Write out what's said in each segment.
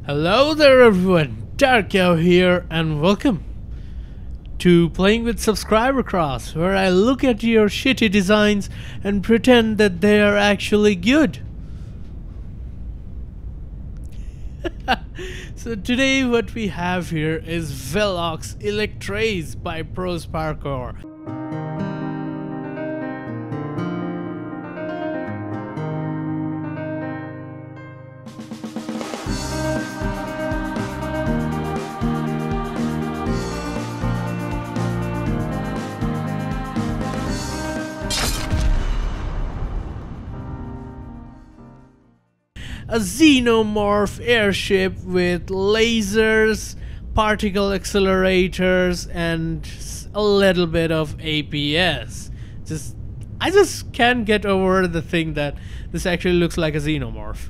Hello there everyone, Darko here and welcome to Playing with Subscriber Cross, where I look at your shitty designs and pretend that they are actually good. So today what we have here is Velox Electraze by Prosparkour. A xenomorph airship with lasers, particle accelerators, and a little bit of APS. I just can't get over the thing that this actually looks like a xenomorph.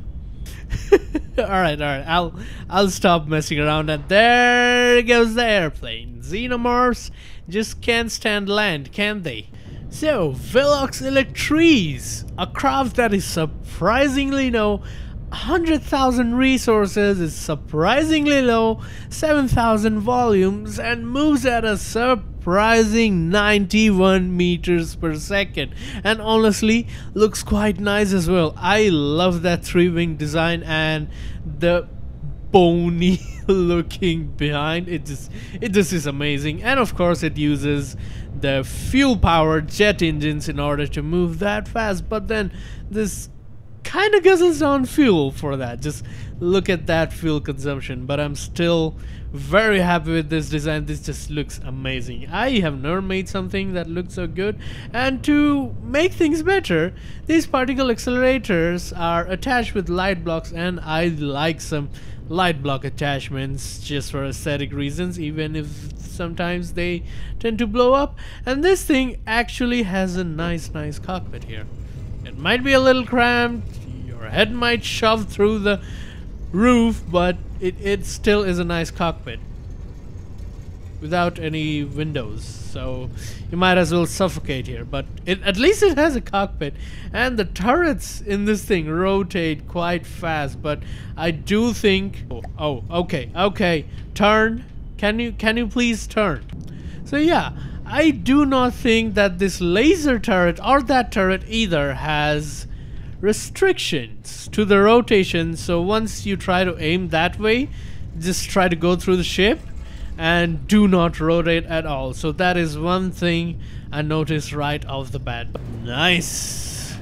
Alright, I'll stop messing around, and there goes the airplane. Xenomorphs just can't stand land, can they? So, Velox Electraze, a craft that is surprisingly low. 100,000 resources, is surprisingly low, 7,000 volumes, and moves at a surprising 91 meters per second. And honestly, looks quite nice as well. I love that 3-wing design and the bony looking behind. It just is amazing. And of course, it uses the fuel-powered jet engines in order to move that fast. But then this kind of guzzles down fuel for that. Just look at that fuel consumption. But I'm still very happy with this design. This just looks amazing. I have never made something that looks so good. And to make things better, these particle accelerators are attached with light blocks, and I like some light block attachments just for aesthetic reasons, even if sometimes they tend to blow up. And this thing actually has a nice cockpit here. It might be a little cramped, your head might shove through the roof, but it still is a nice cockpit without any windows, so you might as well suffocate here. But at least it has a cockpit, and the turrets in this thing rotate quite fast. But I do think okay, turn. Can you please turn? So yeah, I do not think that this laser turret or that turret either has restrictions to the rotation. So once you try to aim that way, just try to go through the ship and do not rotate at all. So that is one thing I noticed right off the bat. Nice.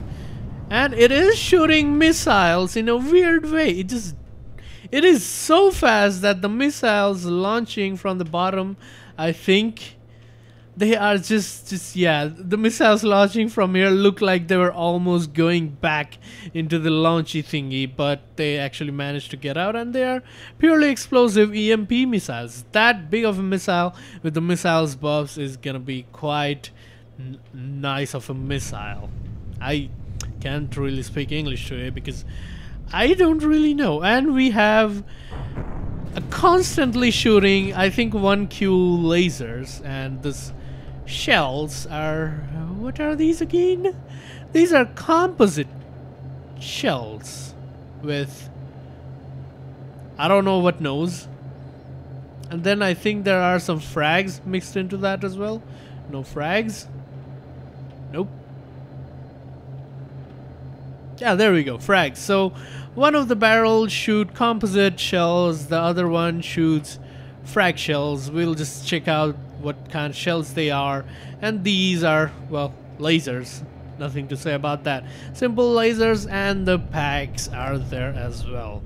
And it is shooting missiles in a weird way. It is so fast that the missiles launching from the bottom, I think they are yeah, the missiles launching from here look like they were almost going back into the launchy thingy, but they actually managed to get out, and they are purely explosive EMP missiles. That big of a missile with the missiles buffs is gonna be quite nice of a missile. I can't really speak English today because I don't really know. And we have a constantly shooting, I think, 1Q lasers, and this shells are, what are these again? These are composite shells with I don't know what nose. And then I think there are some frags mixed into that as well. No frags? Nope. Yeah, there we go, frags. So one of the barrels shoot composite shells, the other one shoots frag shells. We'll just check out what kind of shells they are. And these are, well, lasers. Nothing to say about that. Simple lasers, and the packs are there as well.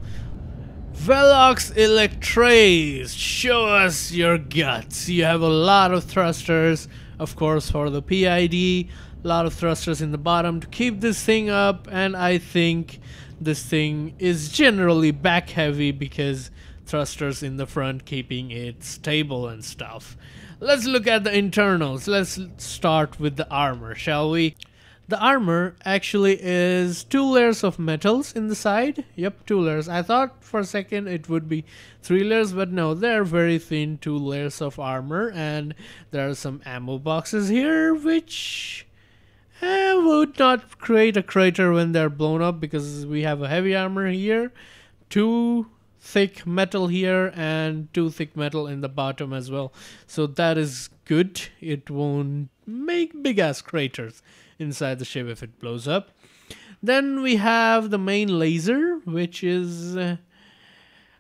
Velox Electraze, show us your guts. You have a lot of thrusters, of course, for the PID. A lot of thrusters in the bottom to keep this thing up, and I think this thing is generally back heavy because thrusters in the front keeping it stable and stuff. Let's look at the internals. Let's start with the armor, shall we? The armor actually is 2 layers of metals in the side. Yep, 2 layers. I thought for a second it would be 3 layers, but no, they're very thin 2 layers of armor. And there are some ammo boxes here, which would not create a crater when they're blown up because we have a heavy armor here. 2 thick metal here and 2 thick metal in the bottom as well. So that is good. It won't make big ass craters inside the ship if it blows up. Then we have the main laser, which is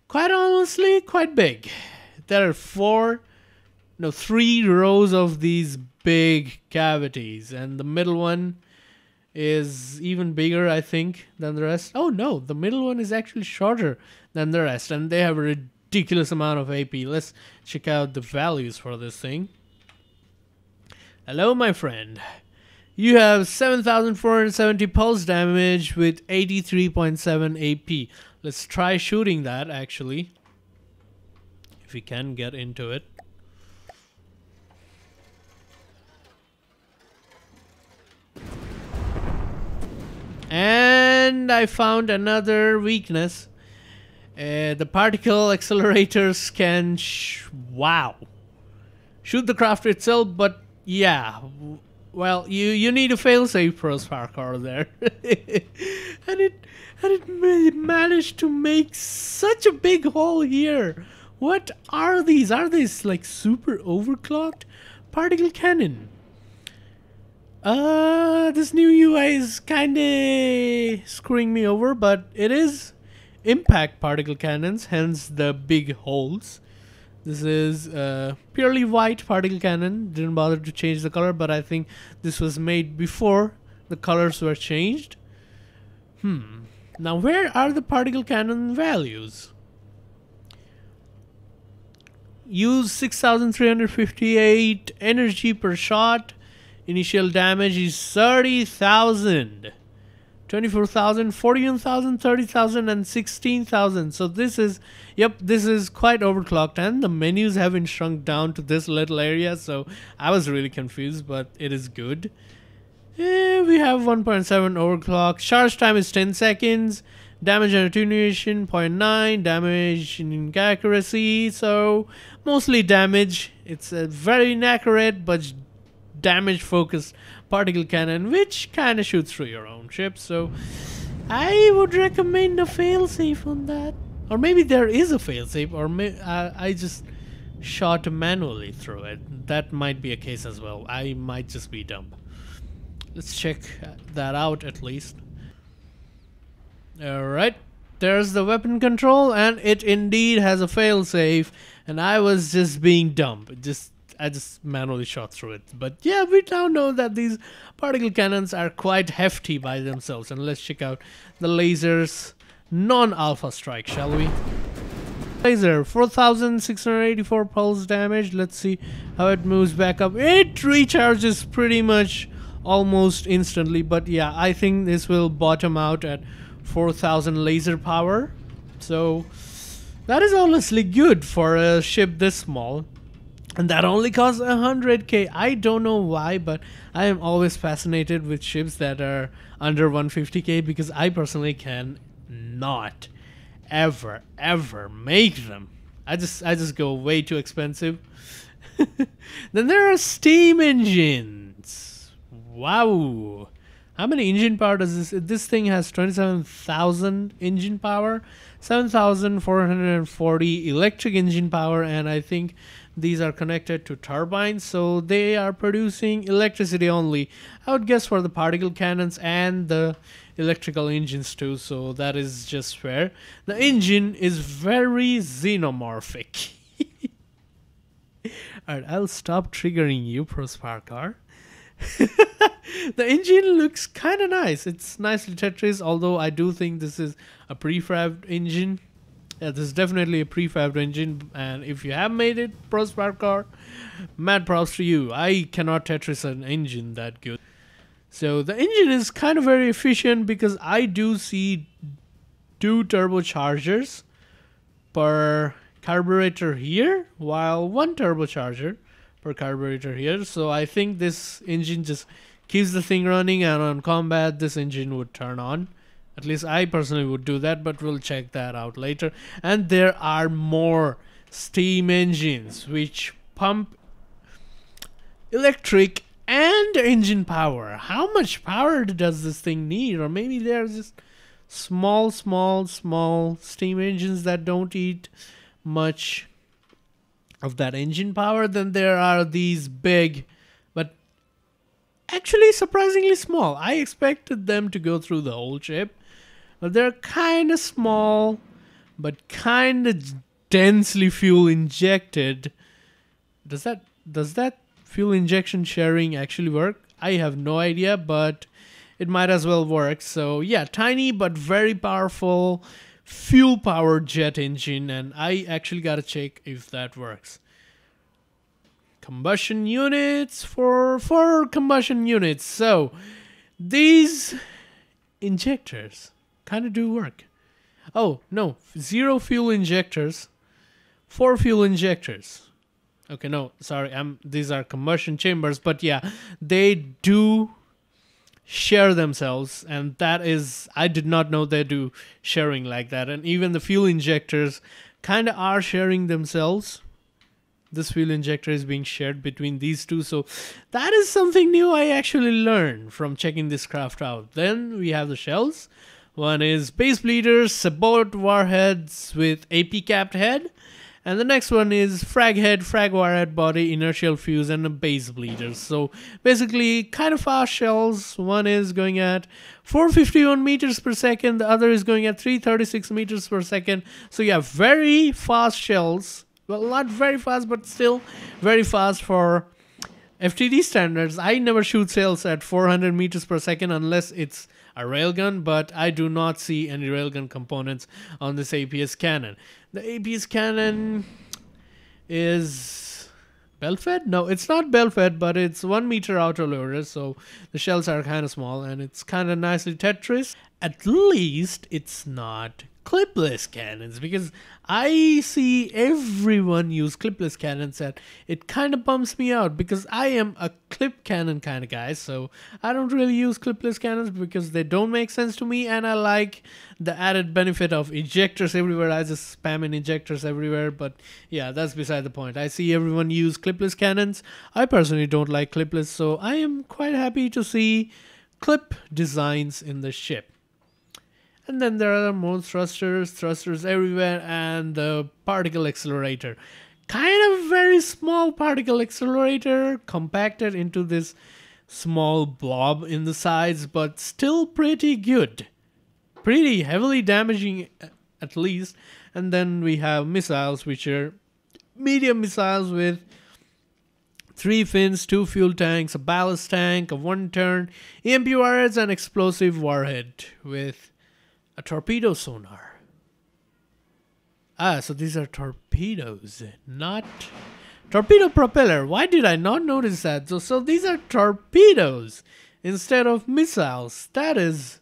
quite honestly quite big. There are 3 rows of these big cavities, and the middle one is even bigger, I think, than the rest. Oh no, the middle one is actually shorter than the rest, and they have a ridiculous amount of AP. Let's check out the values for this thing. Hello, my friend. You have 7,470 pulse damage with 83.7 AP. Let's try shooting that, actually, if we can get into it. And I found another weakness. The particle accelerators can shoot the craft itself, but yeah, well, you need a failsafe prosparkour there. and it managed to make such a big hole here. What are these? Are these like super overclocked particle cannon? This new UI is kinda screwing me over, but it is impact particle cannons, hence the big holes. This is purely white particle cannon. Didn't bother to change the color, but I think this was made before the colors were changed. Now where are the particle cannon values? Use 6,358 energy per shot. Initial damage is 30,000, 24,000, 41,000, 30,000, and 16,000. So this is, this is quite overclocked, and the menus haven't shrunk down to this little area, so I was really confused, but it is good. We have 1.7 overclock. Charge time is 10 seconds. Damage and attenuation 0.9. Damage and accuracy, so mostly damage. It's a very inaccurate but damage focused particle cannon, which kind of shoots through your own ship. So I would recommend a failsafe on that, or maybe there is a failsafe, or I just shot manually through it. That might be a case as well. I might just be dumb. Let's check that out at least. Alright, there's the weapon control, and it indeed has a failsafe, and I was just being dumb. I just manually shot through it. But yeah, we now know that these particle cannons are quite hefty by themselves. And let's check out the lasers non-alpha strike, shall we? Laser, 4,684 pulse damage. Let's see how it moves back up. It recharges pretty much almost instantly. But yeah, I think this will bottom out at 4,000 laser power. So that is honestly good for a ship this small. And that only costs 100k. I don't know why, but I am always fascinated with ships that are under 150k, because I personally can not ever make them. I just go way too expensive. Then there are steam engines. Wow. How many engine power does this? This thing has 27,000 engine power, 7,440 electric engine power, and I think these are connected to turbines, so they are producing electricity only. I would guess for the particle cannons and the electrical engines too, so that is just fair. The engine is very xenomorphic. Alright, I'll stop triggering you, prosparkour. The engine looks kind of nice. It's nicely Tetris, although I do think this is a prefabbed engine. Yeah, this is definitely a prefabbed engine, and if you have made it, prosparkour, mad props to you. I cannot Tetris an engine that good. So the engine is kind of very efficient, because I do see 2 turbochargers per carburetor here, while 1 turbocharger per carburetor here. So I think this engine just keeps the thing running, and on combat this engine would turn on. At least I personally would do that, but we'll check that out later. And there are more steam engines which pump electric and engine power. How much power does this thing need? Or maybe they're just small steam engines that don't eat much of that engine power. Then there are these big, but actually surprisingly small. I expected them to go through the whole ship, but they're kind of small, but kind of densely fuel injected. Does that fuel injection sharing actually work? I have no idea, but it might as well work. So yeah, tiny but very powerful fuel powered jet engine, and I actually gotta check if that works. Combustion units for combustion units. So these injectors kind of do work. Oh no, 0 fuel injectors, 4 fuel injectors. Okay, no, sorry, these are combustion chambers, but yeah, they do share themselves, and that is, I did not know they do sharing like that. And even the fuel injectors kind of are sharing themselves. This fuel injector is being shared between these two, so that is something new I actually learned from checking this craft out. Then we have the shells. One is base bleeders, support warheads with AP capped head. And the next one is frag head, frag warhead body, inertial fuse, and a base bleeder. So basically kind of fast shells. One is going at 451 meters per second. The other is going at 336 meters per second. So yeah, very fast shells. Well, not very fast, but still very fast for FTD standards. I never shoot shells at 400 meters per second unless it's a railgun, but I do not see any railgun components on this APS cannon. The APS cannon is bell-fed? No, it's not bell-fed, but it's 1 meter autoloader, so the shells are kind of small, and it's kind of nicely Tetris. At least it's not clipless cannons, because I see everyone use clipless cannons, and it kind of bums me out because I am a clip cannon kind of guy. So I don't really use clipless cannons because they don't make sense to me, and I like the added benefit of ejectors everywhere. I just spam in ejectors everywhere, but yeah, that's beside the point. I see everyone use clipless cannons. I personally don't like clipless, so I am quite happy to see clip designs in the ship. And then there are more thrusters everywhere, and the particle accelerator. Kind of very small particle accelerator, compacted into this small blob in the sides, but still pretty good. Pretty heavily damaging at least. And then we have missiles, which are medium missiles with 3 fins, 2 fuel tanks, a ballast tank, a 1-turn, EMP warheads, and explosive warhead with a torpedo sonar. So these are torpedoes, not torpedo propeller. Why did I not notice that? So these are torpedoes instead of missiles. That is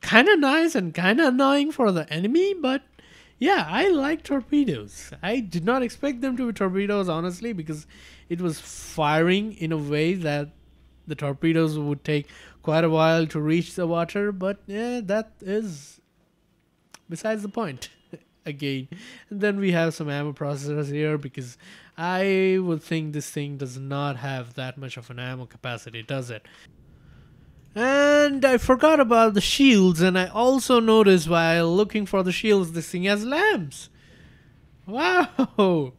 kind of nice and kind of annoying for the enemy, but yeah, I like torpedoes. I did not expect them to be torpedoes, honestly, because it was firing in a way that the torpedoes would take quite a while to reach the water, but yeah, that is besides the point. Again, and then we have some ammo processors here, because I would think this thing does not have that much of an ammo capacity, does it? And I forgot about the shields, and I also noticed while looking for the shields, this thing has lamps. Wow,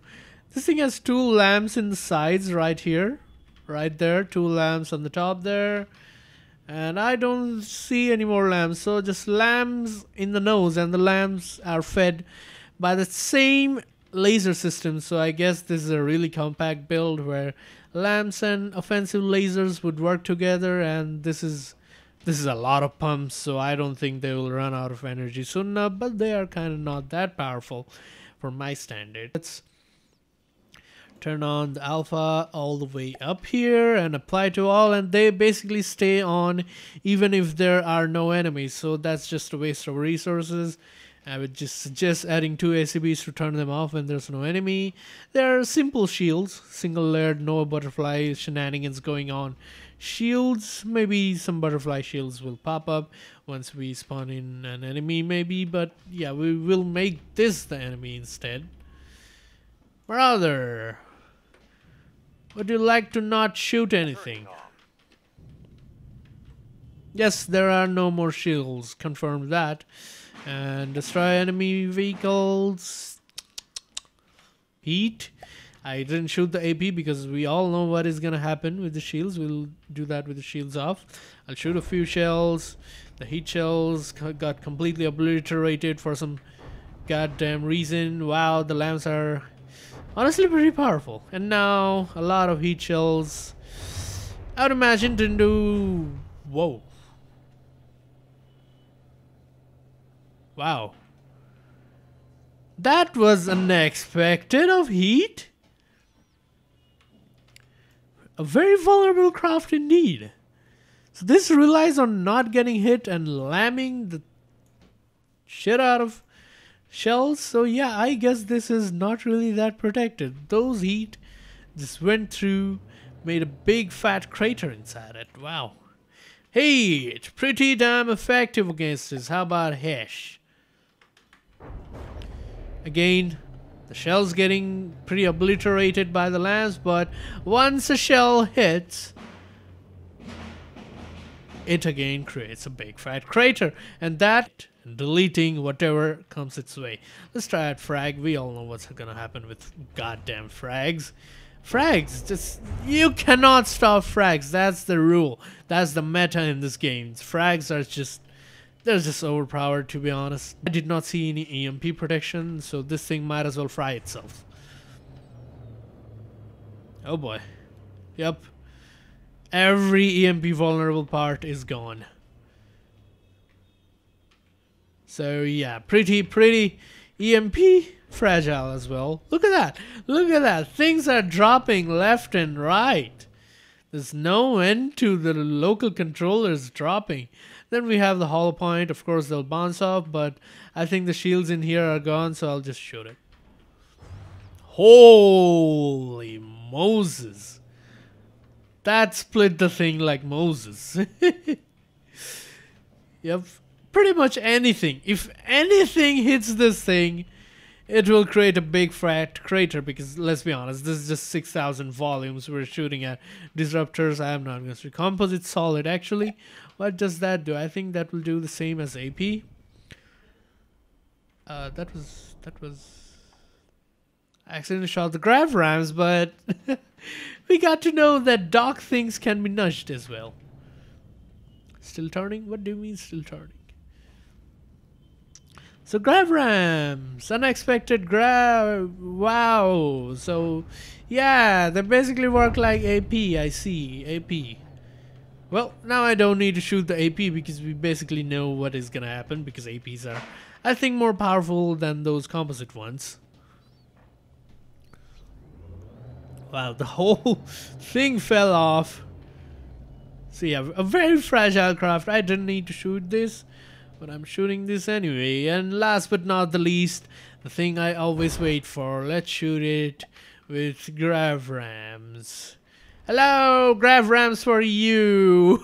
this thing has 2 lamps in the sides right here, right there, 2 lamps on the top there. And I don't see any more lamps, so just lamps in the nose, and the lamps are fed by the same laser system. So I guess this is a really compact build where lamps and offensive lasers would work together, and this is a lot of pumps, so I don't think they will run out of energy soon enough, but they are kind of not that powerful for my standard. Let's turn on the alpha all the way up here and apply to all, and they basically stay on even if there are no enemies, so that's just a waste of resources. I would just suggest adding 2 ACBs to turn them off when there's no enemy. There are simple shields, single layered, no butterfly shenanigans going on. Shields, maybe some butterfly shields will pop up once we spawn in an enemy maybe, but yeah, we will make this the enemy instead. Brother, would you like to not shoot anything? Yes, there are no more shields. Confirm that. And destroy enemy vehicles. Heat. I didn't shoot the AP because we all know what is gonna happen with the shields. We'll do that with the shields off. I'll shoot a few shells. The heat shells got completely obliterated for some goddamn reason. Wow, the lamps are honestly pretty powerful. And now a lot of heat shells. I would imagine to do... Whoa. Wow. That was unexpected of heat. A very vulnerable craft indeed. So this relies on not getting hit and lamming the shit out of shells. So yeah, I guess this is not really that protected. Those heat just went through, made a big fat crater inside it. Wow. Hey, it's pretty damn effective against this. How about Hesh? Again, the shell's getting pretty obliterated by the lamps, but once a shell hits, it again creates a big fat crater, and that deleting whatever comes its way. Let's try out frag. We all know what's gonna happen with goddamn frags. Frags, just you cannot stop frags. That's the rule. That's the meta in this game. Frags are just they're just overpowered, to be honest. I did not see any EMP protection, so this thing might as well fry itself. Oh boy. Yep. Every EMP vulnerable part is gone. So yeah, pretty EMP fragile as well. Look at that. Look at that. Things are dropping left and right. There's no end to the local controllers dropping. Then we have the hollow point. Of course, they'll bounce off, but I think the shields in here are gone, so I'll just shoot it. Holy Moses. That split the thing like Moses. Yep. Pretty much anything. If anything hits this thing, it will create a big fat crater, because let's be honest, this is just 6,000 volumes we're shooting at. Disruptors, I am not going to shoot. Composite solid, actually. What does that do? I think that will do the same as AP. That was... I accidentally shot the grav rams, but we got to know that dock things can be nudged as well. Still turning? What do you mean still turning? So grav rams, unexpected grav, wow. So yeah, they basically work like AP, I see, AP. Well, now I don't need to shoot the AP because we basically know what is gonna happen, because APs are, I think, more powerful than those composite ones. Wow, the whole thing fell off. So yeah, a very fragile craft. I didn't need to shoot this, but I'm shooting this anyway. And last but not the least, the thing I always wait for. Let's shoot it with grav rams. Hello, grav rams for you.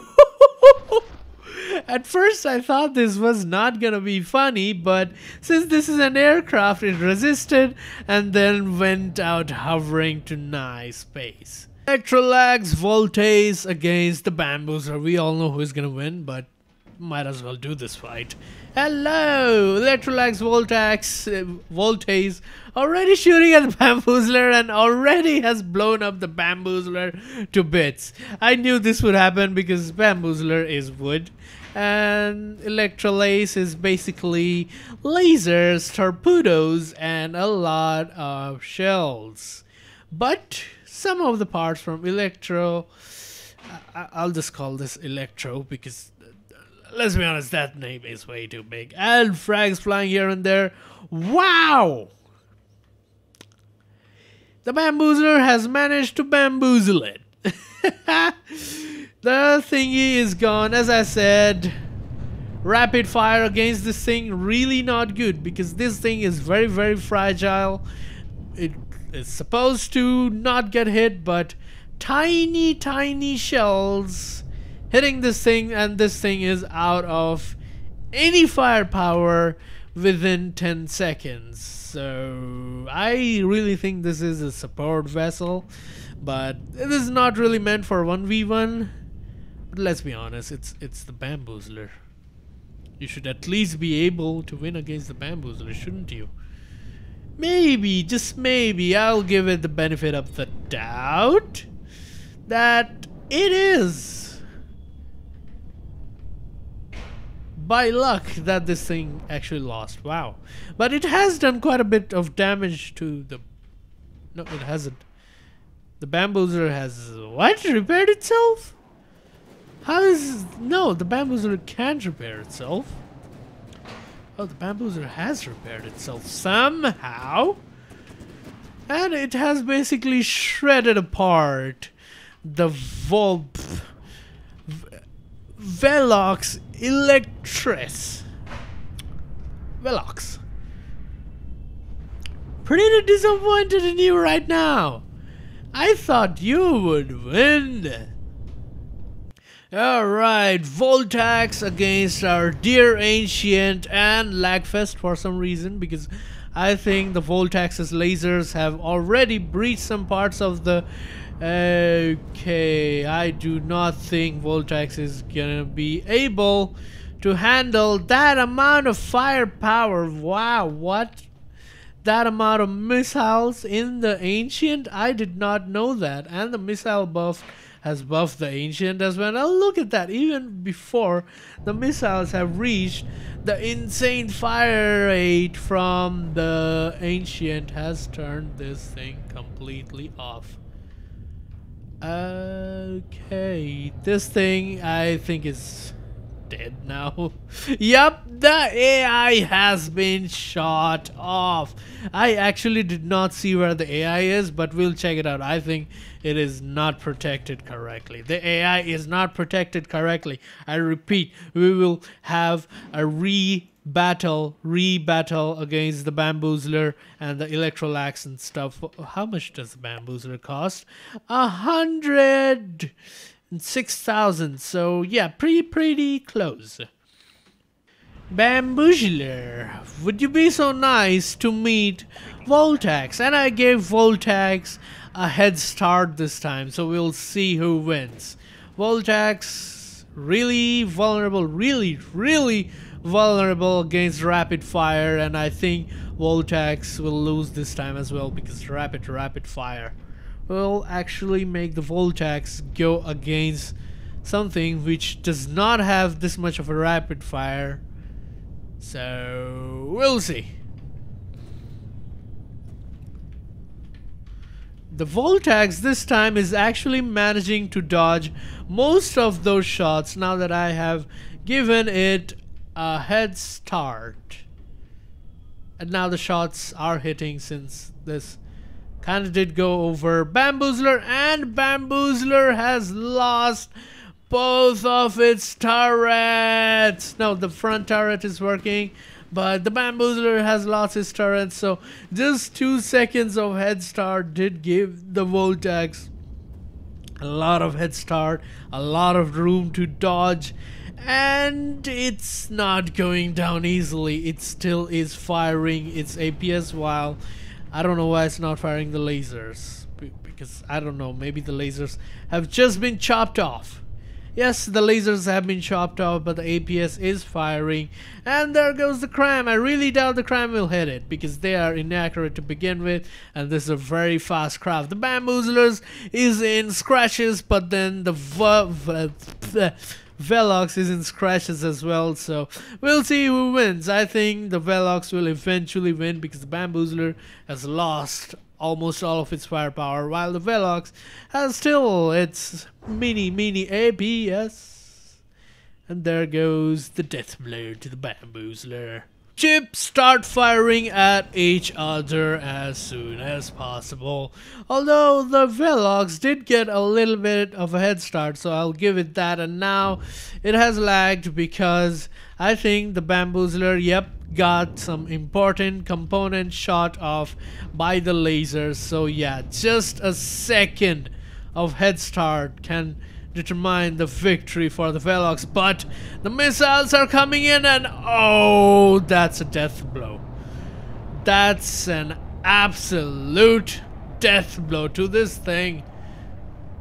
At first I thought this was not gonna be funny, but since this is an aircraft, it resisted and then went out hovering to nice space. Electrolax Voltaise against the Bamboozler. We all know who is gonna win, but might as well do this fight. Hello! Electrolax Voltaise already shooting at the Bamboozler and already has blown up the Bamboozler to bits. I knew this would happen because Bamboozler is wood and Electrolace is basically lasers, torpedoes, and a lot of shells. But some of the parts from Electro, I'll just call this Electro because let's be honest, that name is way too big. And frags flying here and there. Wow! The Bamboozler has managed to bamboozle it. The thingy is gone. As I said, rapid fire against this thing, really not good, because this thing is very fragile. It is supposed to not get hit, but tiny shells hitting this thing, and this thing is out of any firepower within 10 seconds. So I really think this is a support vessel, but it is not really meant for 1v1. But let's be honest, it's the bamboozler. You should at least be able to win against the bamboozler, shouldn't you? Maybe, just maybe, I'll give it the benefit of the doubt that it is by luck that this thing actually lost. Wow. But it has done quite a bit of damage to the... No, it hasn't. The bamboozler has... What? Repaired itself? How is... No, the bamboozler can't repair itself. Oh, the bamboozler has repaired itself somehow. And it has basically shredded apart the Velox Electris. Velox. Pretty disappointed in you right now. I thought you would win. Alright, Voltax against our dear Ancient and Lagfest for some reason, because I think the Voltax's lasers have already breached some parts of the... Okay, I do not think Voltax is gonna be able to handle that amount of firepower. Wow, what? That amount of missiles in the Ancient? I did not know that. And the missile buff has buffed the Ancient as well. Now look at that, even before the missiles have reached, the insane fire rate from the Ancient has turned this thing completely off. Okay, this thing I think is dead now. Yup, the AI has been shot off. I actually did not see where the AI is, but we'll check it out. I think it is not protected correctly. The AI is not protected correctly. I repeat, we will have a re-battle against the bamboozler and the electrolax and stuff. How much does the bamboozler cost? 106,000. So yeah, pretty close. Bamboozler, would you be so nice to meet Voltax? And I gave Voltax a head start this time, so we'll see who wins. Voltax, really vulnerable, really vulnerable against rapid fire, and I think Voltax will lose this time as well, because rapid fire will actually make the Voltax go against something which does not have this much of a rapid fire. So we'll see. The Voltax this time is actually managing to dodge most of those shots now that I have given it a head start. And now the shots are hitting, since this kind of did go over Bamboozler, and Bamboozler has lost both of its turrets. No, the front turret is working, but the Bamboozler has lost his turret, so just 2 seconds of head start did give the Voltax a lot of head start, a lot of room to dodge, and it's not going down easily. It still is firing its APS, while I don't know why it's not firing the lasers, because I don't know, maybe the lasers have just been chopped off. Yes, the lasers have been chopped off, but the APS is firing. And there goes the Cram. I really doubt the Cram will hit it, because they are inaccurate to begin with, and this is a very fast craft. The Bamboozlers is in scratches, but then the Velox is in scratches as well, so we'll see who wins. I think the Velox will eventually win, because the Bamboozler has lost almost all of its firepower, while the Velox has still its mini APS. And there goes the death blow to the Bamboozler. Chips start firing at each other as soon as possible, although the Velox did get a little bit of a head start, so I'll give it that. And now it has lagged, because I think the Bamboozler, yep, got some important component shot off by the lasers. So yeah, just a second of head start can determine the victory for the Velox, but the missiles are coming in, and oh, that's a death blow. That's an absolute death blow to this thing.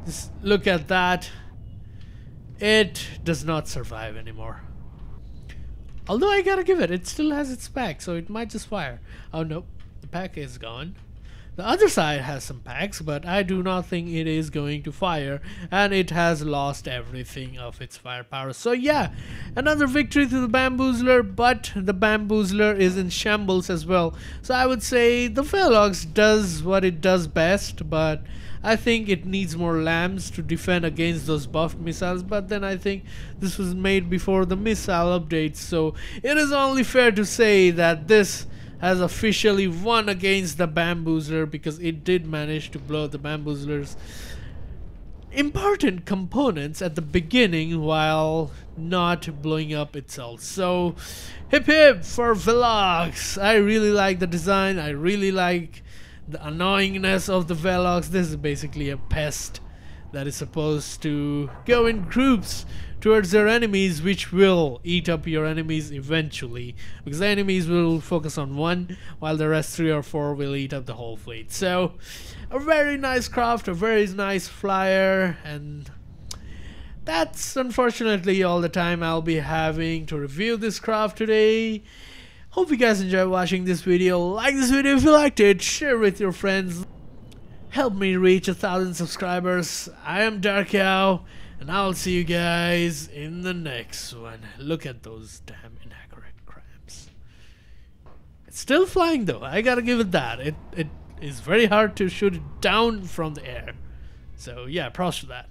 Just look at that. it does not survive anymore. Although I gotta give it, it still has its pack, so it might just fire. Oh no, the pack is gone. The other side has some packs, but I do not think it is going to fire, and it has lost everything of its firepower. So yeah, another victory to the Bamboozler, but the Bamboozler is in shambles as well. So I would say the Velox does what it does best, but I think it needs more lambs to defend against those buffed missiles. But then I think this was made before the missile updates, so it is only fair to say that this has officially won against the Bamboozler, because it did manage to blow the Bamboozler's important components at the beginning while not blowing up itself. So hip hip for Velox. I really like the design. I really like the annoyingness of the Velox. This is basically a pest that is supposed to go in groups towards their enemies, which will eat up your enemies eventually, because the enemies will focus on one while the rest 3 or 4 will eat up the whole fleet. So a very nice craft, a very nice flyer, and that's unfortunately all the time I'll be having to review this craft today. Hope you guys enjoyed watching this video. Like this video if you liked it, share with your friends, help me reach 1,000 subscribers. I am Dark Cow, and I'll see you guys in the next one. Look at those damn inaccurate crabs. It's still flying though, I gotta give it that. It is very hard to shoot it down from the air. So yeah, props for that.